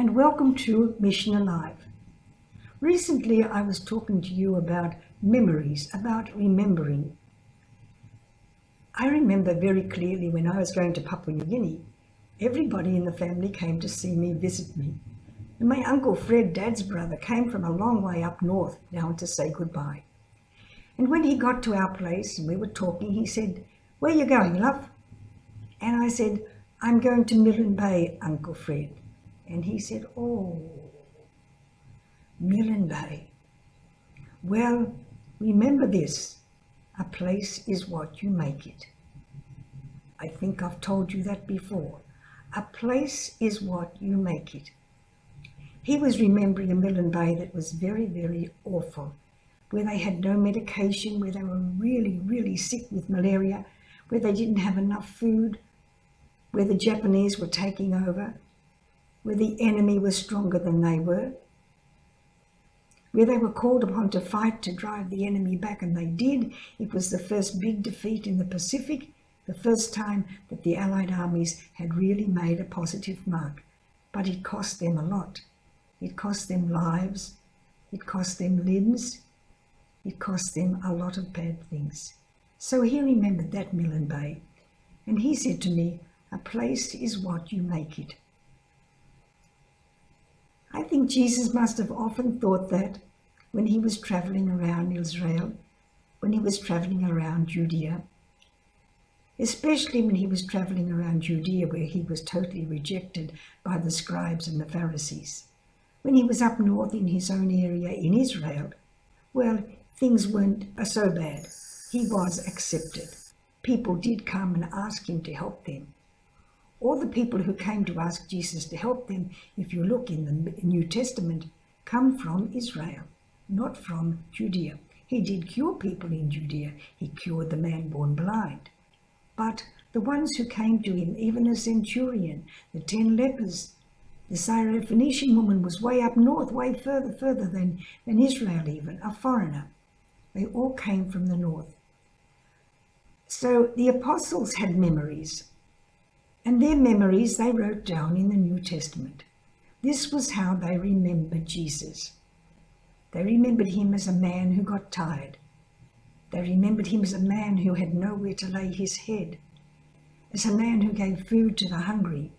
and welcome to Mission Alive. Recently I was talking to you about memories, about remembering. I remember very clearly when I was going to Papua New Guinea, everybody in the family came to see me, visit me. And my Uncle Fred, Dad's brother, came from a long way up north down to say goodbye. And when he got to our place and we were talking, he said, "Where are you going, love?" And I said, "I'm going to Milne Bay, Uncle Fred." And he said, "Oh, Milne Bay. Well, remember this, a place is what you make it." I think I've told you that before. A place is what you make it. He was remembering a Milne Bay that was very, very awful, where they had no medication, where they were really, really sick with malaria, where they didn't have enough food, where the Japanese were taking over, where the enemy was stronger than they were, where they were called upon to fight to drive the enemy back, and they did. It was the first big defeat in the Pacific, the first time that the Allied armies had really made a positive mark. But it cost them a lot. It cost them lives, it cost them limbs, it cost them a lot of bad things. So he remembered that Milne Bay, and he said to me, "A place is what you make it." I think Jesus must have often thought that when he was traveling around Israel, when he was traveling around Judea, especially when he was traveling around Judea, where he was totally rejected by the scribes and the Pharisees. When he was up north in his own area in Israel, well, things weren't so bad. He was accepted. People did come and ask him to help them. All the people who came to ask Jesus to help them, if you look in the New Testament, come from Israel, not from Judea. He did cure people in Judea. He cured the man born blind. But the ones who came to him, even a centurion, the 10 lepers, the Syrophoenician woman was way up north, way further than Israel even, a foreigner. They all came from the north. So the apostles had memories. And their memories they wrote down in the New Testament. This was how they remembered Jesus. They remembered him as a man who got tired. They remembered him as a man who had nowhere to lay his head, as a man who gave food to the hungry,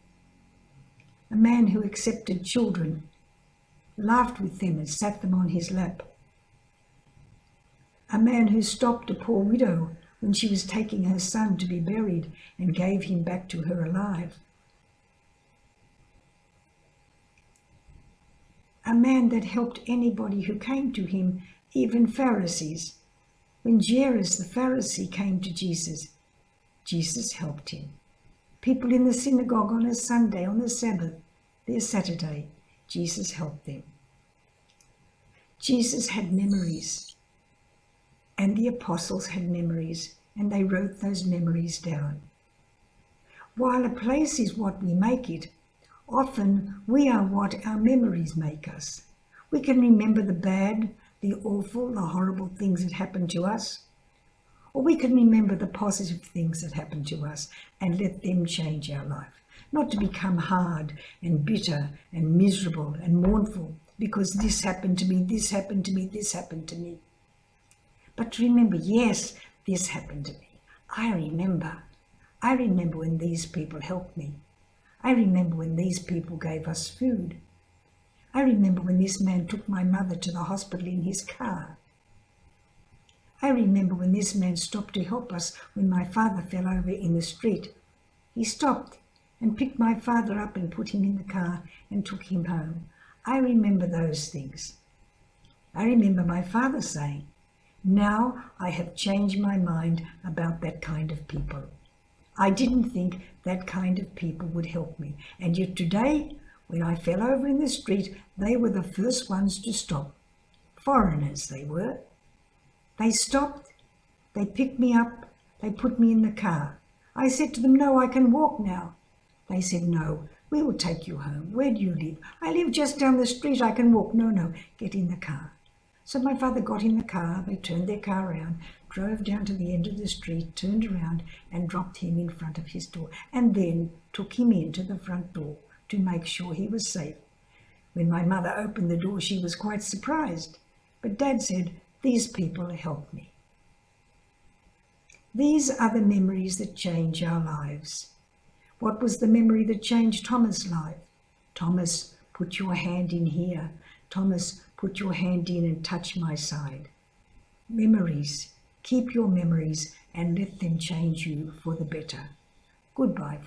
a man who accepted children, laughed with them and sat them on his lap, a man who stopped a poor widow when she was taking her son to be buried and gave him back to her alive. A man that helped anybody who came to him, even Pharisees. When Jairus the Pharisee came to Jesus, Jesus helped him. People in the synagogue on a Sunday, on the Sabbath, their Saturday, Jesus helped them. Jesus had memories. And the apostles had memories, and they wrote those memories down. While a place is what we make it, often we are what our memories make us. We can remember the bad, the awful, the horrible things that happened to us, or we can remember the positive things that happened to us and let them change our life. Not to become hard and bitter and miserable and mournful because this happened to me, this happened to me, this happened to me. But to remember, yes, this happened to me. I remember. I remember when these people helped me. I remember when these people gave us food. I remember when this man took my mother to the hospital in his car. I remember when this man stopped to help us when my father fell over in the street. He stopped and picked my father up and put him in the car and took him home. I remember those things. I remember my father saying, "Now I have changed my mind about that kind of people. I didn't think that kind of people would help me. And yet today, when I fell over in the street, they were the first ones to stop. Foreigners they were. They stopped, they picked me up, they put me in the car. I said to them, 'No, I can walk now.' They said, 'No, we will take you home. Where do you live?' 'I live just down the street, I can walk.' 'No, get in the car.' So my father got in the car, they turned their car around, drove down to the end of the street, turned around and dropped him in front of his door, and then took him into the front door to make sure he was safe. When my mother opened the door, she was quite surprised, but Dad said, "These people helped me." These are the memories that change our lives. What was the memory that changed Thomas' life? "Thomas, put your hand in here. Thomas, put your hand in and touch my side." Memories. Keep your memories and let them change you for the better. Goodbye.